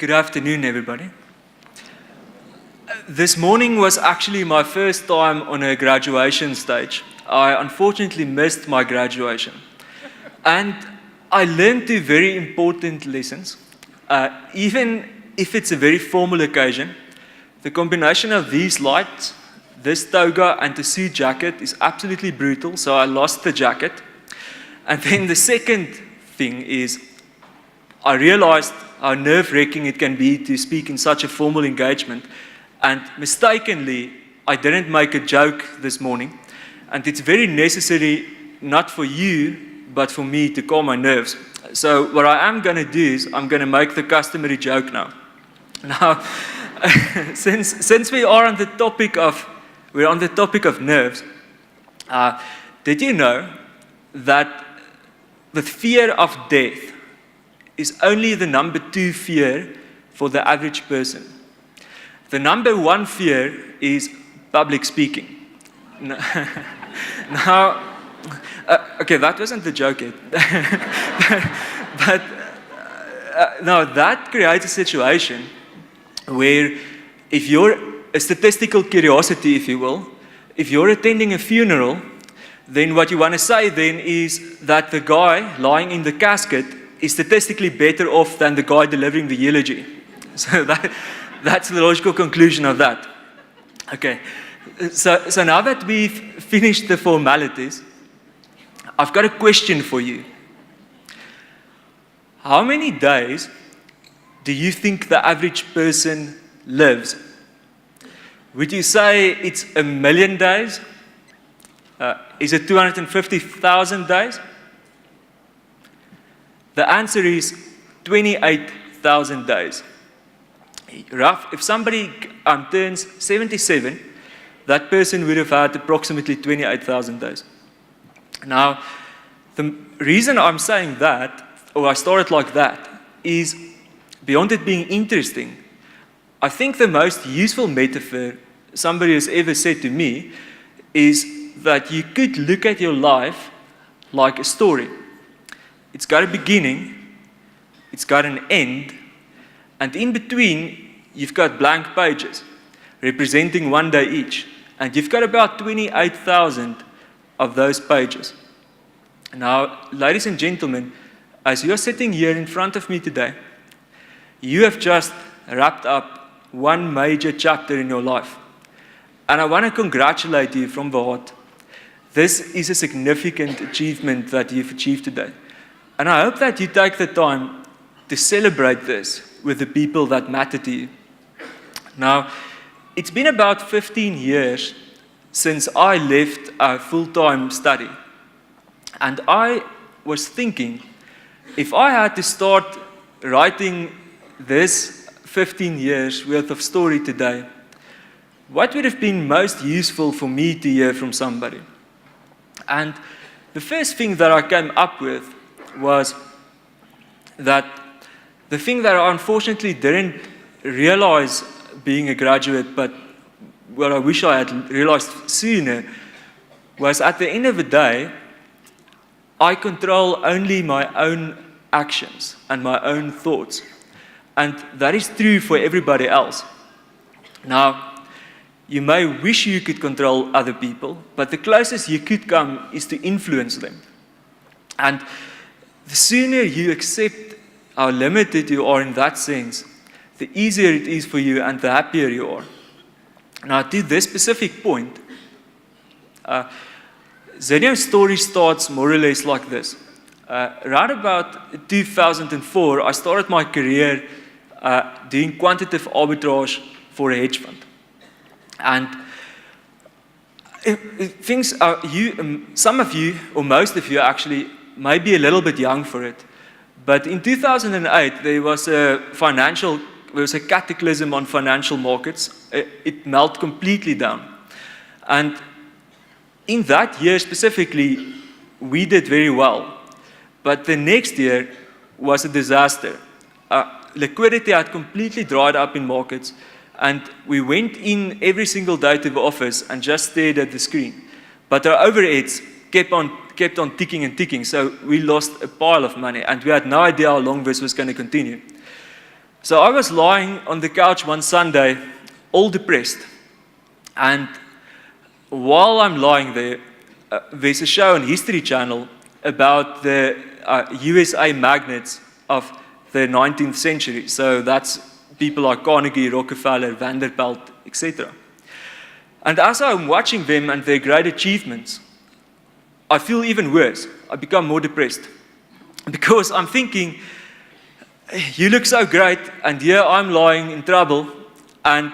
Good afternoon, everybody. This morning was actually my first time on a graduation stage. I unfortunately missed my graduation. And I learned two very important lessons. Even if it's a very formal occasion, the combination of these lights, this toga and the suit jacket is absolutely brutal, so I lost the jacket. And then the second thing is, I realized how nerve-wracking it can be to speak in such a formal engagement. And mistakenly, I didn't make a joke this morning. And it's very necessary, not for you, but for me to calm my nerves. So what I am going to do is, I'm going to make the customary joke now. Now, since we are on the topic of nerves, did you know that the fear of death is only the number 2 fear for the average person? The number 1 fear is public speaking. Now, okay, that wasn't the joke yet. But now that creates a situation where if you're a statistical curiosity, if you will, if you're attending a funeral, then what you want to say then is that the guy lying in the casket is statistically better off than the guy delivering the eulogy. So that's the logical conclusion of that. Okay, so now that we've finished the formalities, I've got a question for you. How many days do you think the average person lives? Would you say it's 1 million days? Is it 250,000 days? The answer is 28,000 days. If somebody turns 77, that person would have had approximately 28,000 days. Now, the reason I'm saying that, or I started like that, is beyond it being interesting, I think the most useful metaphor somebody has ever said to me is that you could look at your life like a story. It's got a beginning, it's got an end, and in between, you've got blank pages representing 1 day each. And you've got about 28,000 of those pages. Now, ladies and gentlemen, as you're sitting here in front of me today, you have just wrapped up one major chapter in your life. And I want to congratulate you from the heart. This is a significant achievement that you've achieved today. And I hope that you take the time to celebrate this with the people that matter to you. Now, it's been about 15 years since I left a full-time study. And I was thinking, if I had to start writing this 15 years worth of story today, what would have been most useful for me to hear from somebody? And the first thing that I came up with was that the thing that I unfortunately didn't realize being a graduate, but what I wish I had realized sooner, was at the end of the day, I control only my own actions and my own thoughts. And that is true for everybody else. Now, you may wish you could control other people, but the closest you could come is to influence them. And the sooner you accept how limited you are in that sense, the easier it is for you and the happier you are. Now, to this specific point, Xineoh's story starts more or less like this. Right about 2004, I started my career doing quantitative arbitrage for a hedge fund. And some of you, or most of you actually, may be a little bit young for it. But in 2008, there was a cataclysm on financial markets. It melted completely down. And in that year specifically, we did very well. But the next year was a disaster. Liquidity had completely dried up in markets. And we went in every single day to the office and just stared at the screen. But our overheads kept on ticking and ticking, so we lost a pile of money, and we had no idea how long this was going to continue. So I was lying on the couch one Sunday, all depressed. And while I'm lying there, there's a show on History Channel about the USA magnates of the 19th century. So that's people like Carnegie, Rockefeller, Vanderbilt, etc. And as I'm watching them and their great achievements, I feel even worse. I become more depressed. Because I'm thinking, you look so great, and here I'm lying in trouble, and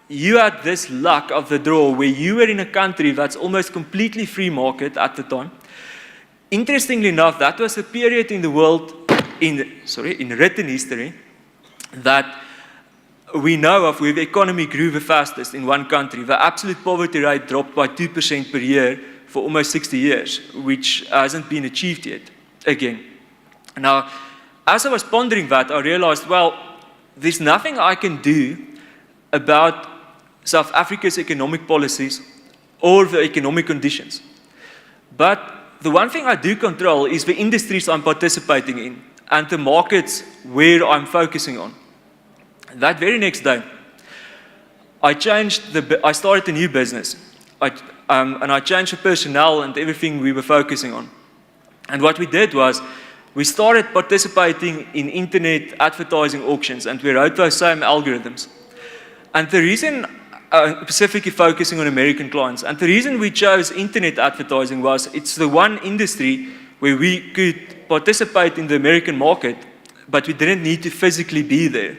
you had this luck of the draw where you were in a country that's almost completely free market at the time. Interestingly enough, that was a period in the world, in written history, that we know of where the economy grew the fastest in one country. The absolute poverty rate dropped by 2% per year for almost 60 years, which hasn't been achieved yet, again. Now, as I was pondering that, I realized, well, there's nothing I can do about South Africa's economic policies or the economic conditions. But the one thing I do control is the industries I'm participating in and the markets where I'm focusing on. That very next day, I started a new business. And I changed the personnel and everything we were focusing on. And what we did was, we started participating in internet advertising auctions, and we wrote those same algorithms. And the reason, specifically focusing on American clients, and the reason we chose internet advertising was, it's the one industry where we could participate in the American market, but we didn't need to physically be there.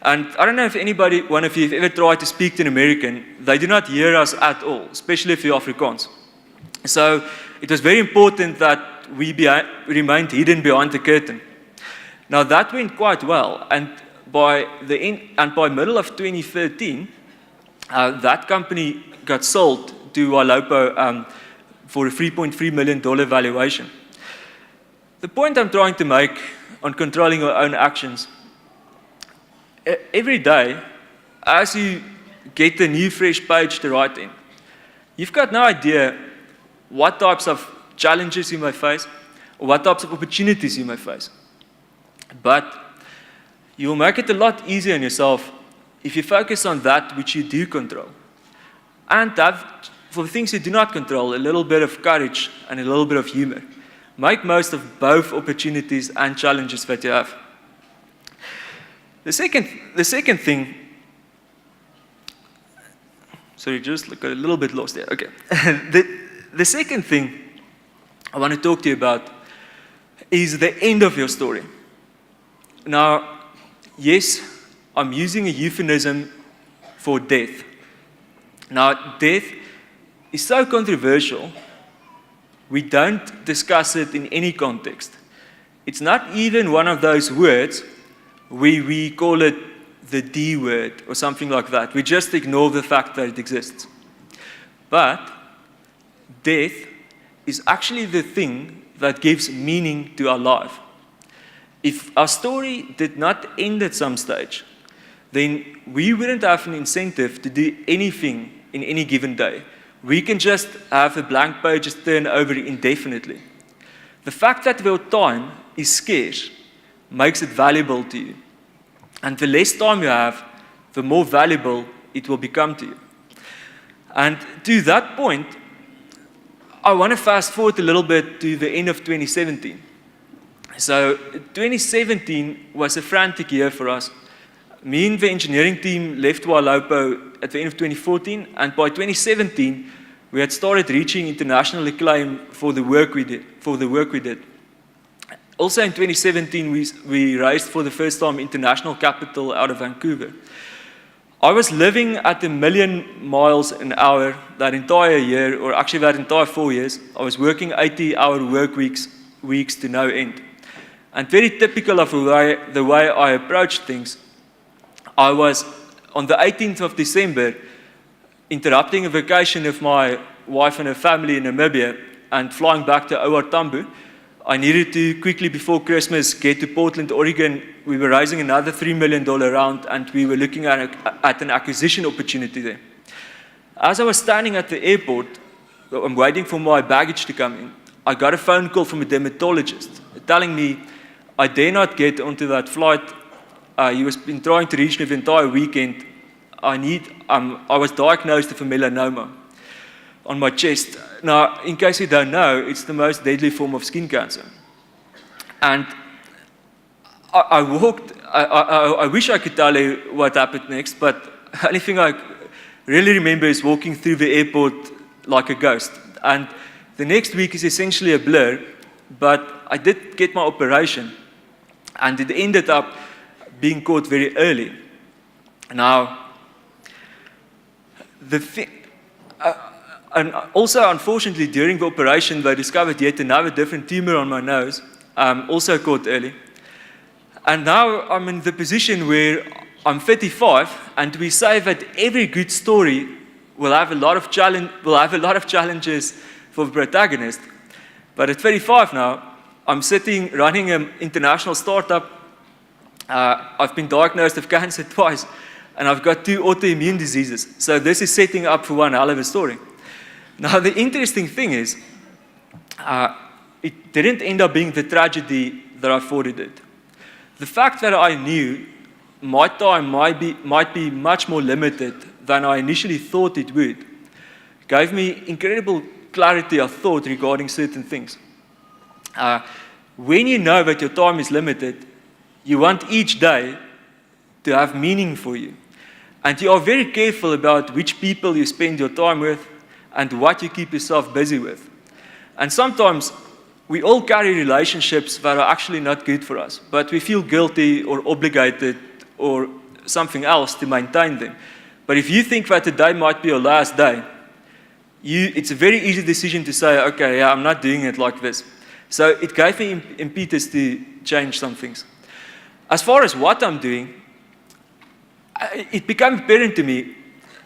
And I don't know if one of you, have ever tried to speak to an American, they do not hear us at all, especially if you're Afrikaans. So it was very important that we remained hidden behind the curtain. Now that went quite well, and by middle of 2013, that company got sold to Walopo for a $3.3 million valuation. The point I'm trying to make on controlling our own actions, every day, as you get a new fresh page to write in, you've got no idea what types of challenges you may face, or what types of opportunities you may face. But you will make it a lot easier on yourself if you focus on that which you do control. And have, for the things you do not control, a little bit of courage and a little bit of humor. Make most of both opportunities and challenges that you have. The second thing, sorry, just got a little bit lost there. Okay. The second thing I want to talk to you about is the end of your story. Now, yes, I'm using a euphemism for death. Now, death is so controversial, we don't discuss it in any context. It's not even one of those words where we call it the D word or something like that. We just ignore the fact that it exists. But death is actually the thing that gives meaning to our life. If our story did not end at some stage, then we wouldn't have an incentive to do anything in any given day. We can just have a blank page turn over indefinitely. The fact that your time is scarce makes it valuable to you. And the less time you have, the more valuable it will become to you. And to that point, I want to fast forward a little bit to the end of 2017. So 2017 was a frantic year for us. Me and the engineering team left Walopo at the end of 2014, and by 2017, we had started reaching international acclaim for the work we did. Also in 2017, we raised for the first time international capital out of Vancouver. I was living at 1 million miles an hour that entire year, or actually that entire 4 years. I was working 80-hour work weeks to no end. And very typical of the way I approached things, I was, on the 18th of December, interrupting a vacation of my wife and her family in Namibia and flying back to OR Tambo. I needed to quickly, before Christmas, get to Portland, Oregon. We were raising another $3 million round, and we were looking at an acquisition opportunity there. As I was standing at the airport, I'm waiting for my baggage to come in, I got a phone call from a dermatologist telling me I dare not get onto that flight He was been trying to reach me the entire weekend. I was diagnosed with a melanoma on my chest. Now, in case you don't know, it's the most deadly form of skin cancer. And I wish I could tell you what happened next, but the only thing I really remember is walking through the airport like a ghost. And the next week is essentially a blur, but I did get my operation, and it ended up being caught very early. Now, and also, unfortunately, during the operation, they discovered yet another different tumor on my nose, also caught early. And now I'm in the position where I'm 35, and we say that every good story will have a lot of challenges for the protagonist. But at 35 now, I'm running an international startup. I've been diagnosed with cancer twice, and I've got 2 autoimmune diseases. So this is setting up for one hell of a story. Now, the interesting thing is, it didn't end up being the tragedy that I thought it did. The fact that I knew my time might be much more limited than I initially thought it would gave me incredible clarity of thought regarding certain things. When you know that your time is limited, you want each day to have meaning for you. And you are very careful about which people you spend your time with and what you keep yourself busy with. And sometimes we all carry relationships that are actually not good for us, but we feel guilty or obligated or something else to maintain them. But if you think that today might be your last day, it's a very easy decision to say, okay, yeah, I'm not doing it like this. So it gave me impetus to change some things. As far as what I'm doing, it became apparent to me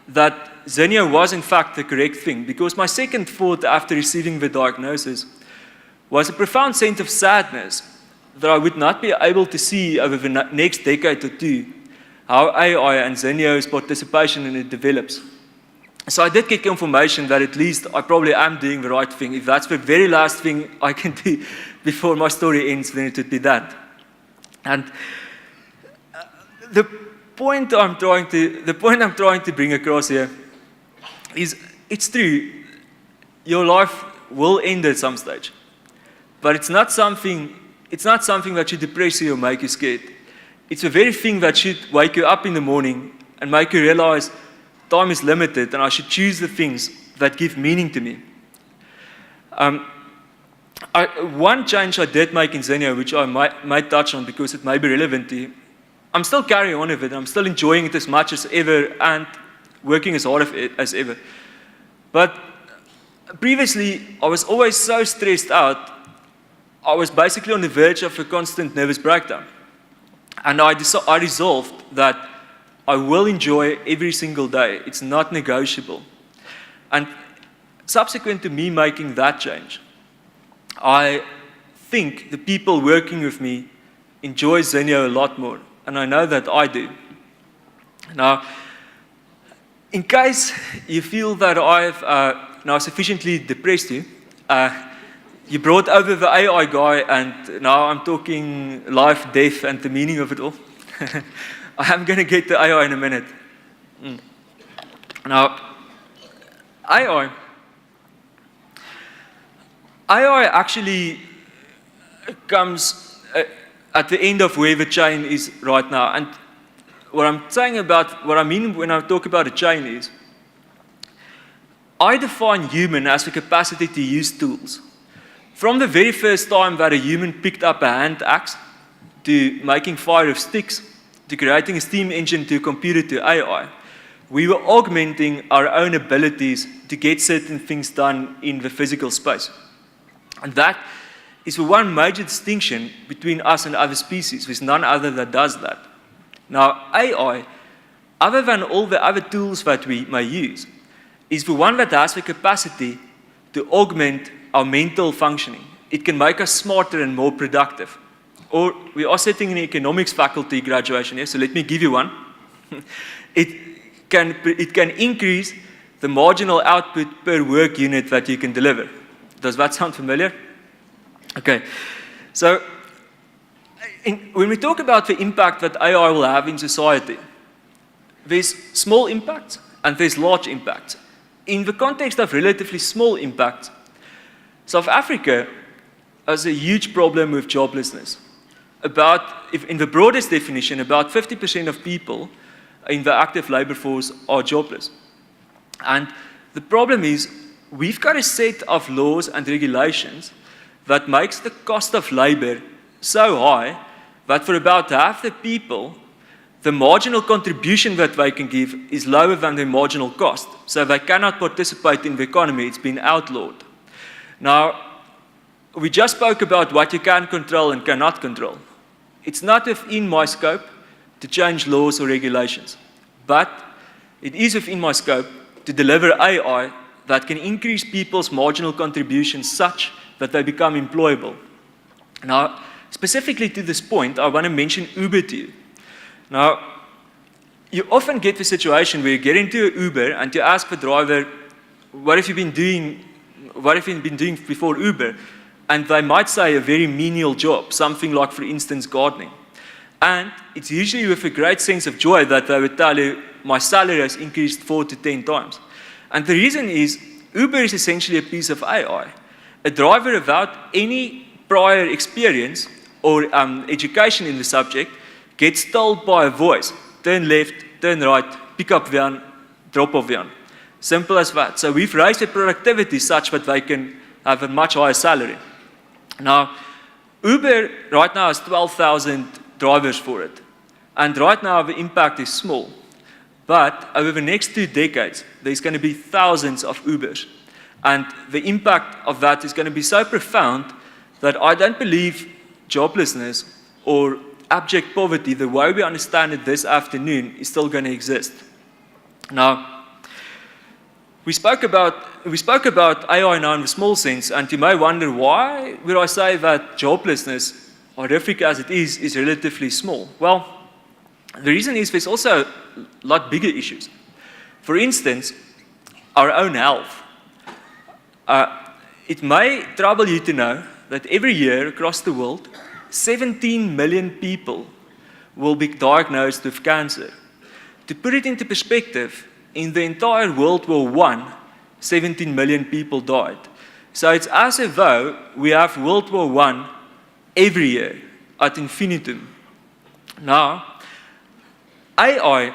that Xineoh was in fact the correct thing, because my second thought after receiving the diagnosis was a profound sense of sadness that I would not be able to see over the next decade or two how AI and Xineoh's participation in it develops. So I did get confirmation that at least I probably am doing the right thing. If that's the very last thing I can do before my story ends, then it would be that. And the point I'm trying to bring across here is, it's true, your life will end at some stage. But it's not something that should depress you or make you scared. It's the very thing that should wake you up in the morning and make you realize time is limited and I should choose the things that give meaning to me. One change I did make in Xineoh, which I might touch on because it may be relevant to you, I'm still carrying on with it. I'm still enjoying it as much as ever and working as hard as ever. But previously, I was always so stressed out, I was basically on the verge of a constant nervous breakdown. And I resolved that I will enjoy every single day. It's not negotiable. And subsequent to me making that change, I think the people working with me enjoy Xineoh a lot more. And I know that I do. Now, in case you feel that I've now sufficiently depressed you, you brought over the AI guy, and now I'm talking life, death, and the meaning of it all. I'm going to get to AI in a minute. Now, AI actually comes at the end of where the chain is right now. And what I mean when I talk about a chain is, I define human as the capacity to use tools. From the very first time that a human picked up a hand axe, to making fire of sticks, to creating a steam engine, to a computer, to AI, we were augmenting our own abilities to get certain things done in the physical space. And that is the one major distinction between us and other species. There's none other that does that. Now, AI, other than all the other tools that we may use, is the one that has the capacity to augment our mental functioning. It can make us smarter and more productive. Or we are sitting in an economics faculty graduation here, so let me give you one. It can increase the marginal output per work unit that you can deliver. Does that sound familiar? Okay. So when we talk about the impact that AI will have in society, there's small impacts and there's large impacts. In the context of relatively small impacts, South Africa has a huge problem with joblessness. In the broadest definition, about 50% of people in the active labor force are jobless. And the problem is, we've got a set of laws and regulations that makes the cost of labor so high that for about half the people, the marginal contribution that they can give is lower than their marginal cost. So they cannot participate in the economy. It's been outlawed. Now, we just spoke about what you can control and cannot control. It's not within my scope to change laws or regulations, but it is within my scope to deliver AI that can increase people's marginal contributions such that they become employable. Now, specifically to this point, I want to mention Uber to you. Now, you often get the situation where you get into an Uber and you ask the driver, what have you been doing before Uber? And they might say a very menial job, something like, for instance, gardening. And it's usually with a great sense of joy that they would tell you, my salary has increased 4 to 10 times. And the reason is, Uber is essentially a piece of AI. A driver without any prior experience or education in the subject gets told by a voice, turn left, turn right, pick up Vian, drop off Vian. Simple as that. So we've raised the productivity such that they can have a much higher salary. Now, Uber right now has 12,000 drivers for it. And right now the impact is small. But over the next 2 decades, there's going to be thousands of Ubers. And the impact of that is going to be so profound that I don't believe joblessness or abject poverty, the way we understand it this afternoon, is still going to exist. Now, we spoke about AI now in the small sense, and you may wonder why would I say that joblessness, horrific as it is relatively small? Well, the reason is there's also a lot bigger issues. For instance, our own health. It may trouble you to know that every year across the world, 17 million people will be diagnosed with cancer. To put it into perspective, in the entire World War I, 17 million people died. So it's as though we have World War I every year ad infinitum. Now, AI,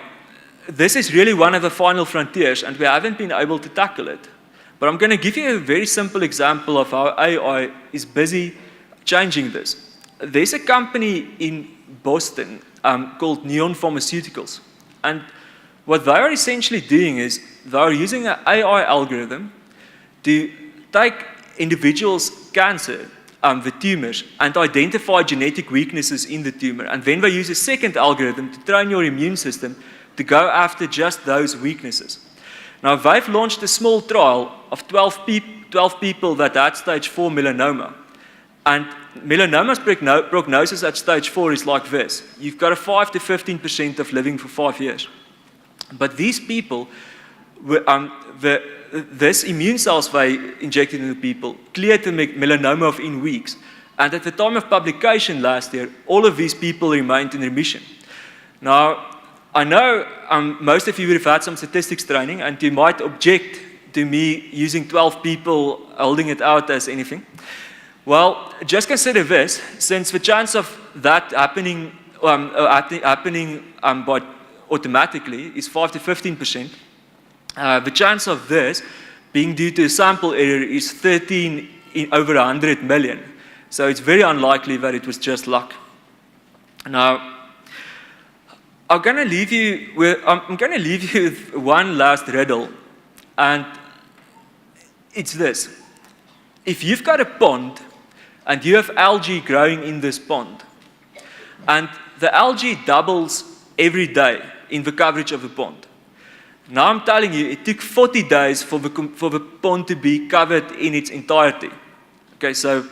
this is really one of the final frontiers, and we haven't been able to tackle it. But I'm going to give you a very simple example of how AI is busy changing this. There's a company in Boston called Neon Pharmaceuticals. And what they are essentially doing is they are using an AI algorithm to take individuals' cancer, the tumors, and identify genetic weaknesses in the tumor. And then they use a second algorithm to train your immune system to go after just those weaknesses. Now, they've launched a small trial of 12 people that had stage 4 melanoma. And melanoma's prognosis at stage 4 is like this. You've got a 5 to 15% of living for 5 years. But these people, this immune cells they injected into people cleared the melanoma within weeks. And at the time of publication last year, all of these people remained in remission. Now, I know most of you would have had some statistics training, and you might object to me using 12 people holding it out as anything. Well, just consider this, since the chance of that happening by automatically is 5 to 15%, the chance of this being due to a sample error is 13 in over 100 million. So it's very unlikely that it was just luck. Now, I'm going to leave you with one last riddle, and it's this. If you've got a pond and you have algae growing in this pond, and the algae doubles every day in the coverage of the pond. Now I'm telling you, it took 40 days for the pond to be covered in its entirety. Okay, so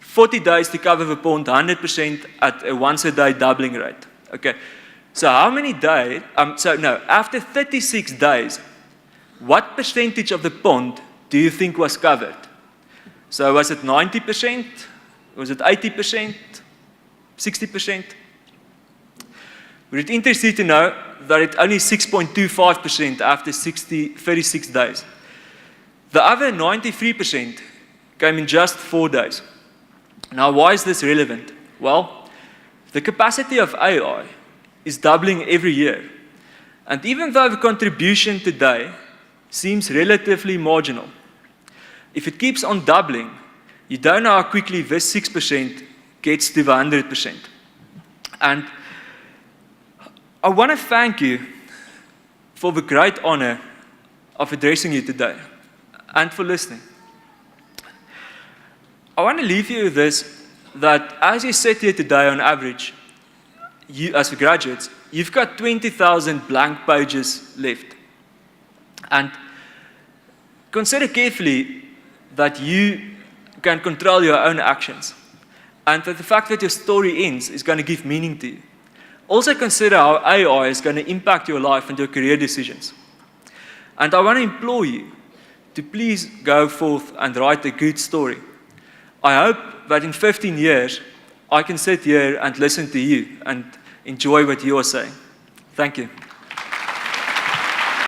40 days to cover the pond 100% at a once a day doubling rate. Okay, so how many days, after 36 days, what percentage of the pond do you think was covered? So was it 90%? Was it 80%? 60%? Would it interest you to know that it's only 6.25% after 36 days? The other 93% came in just 4 days. Now, why is this relevant? Well, the capacity of AI is doubling every year. And even though the contribution today seems relatively marginal, if it keeps on doubling, you don't know how quickly this 6% gets to the 100%. And I want to thank you for the great honor of addressing you today and for listening. I want to leave you with this, that as you sit here today on average, you as graduates, you've got 20,000 blank pages left. And consider carefully that you can control your own actions, and that the fact that your story ends is going to give meaning to you. Also consider how AI is going to impact your life and your career decisions. And I want to implore you to please go forth and write a good story. I hope that in 15 years, I can sit here and listen to you and enjoy what you are saying. Thank you.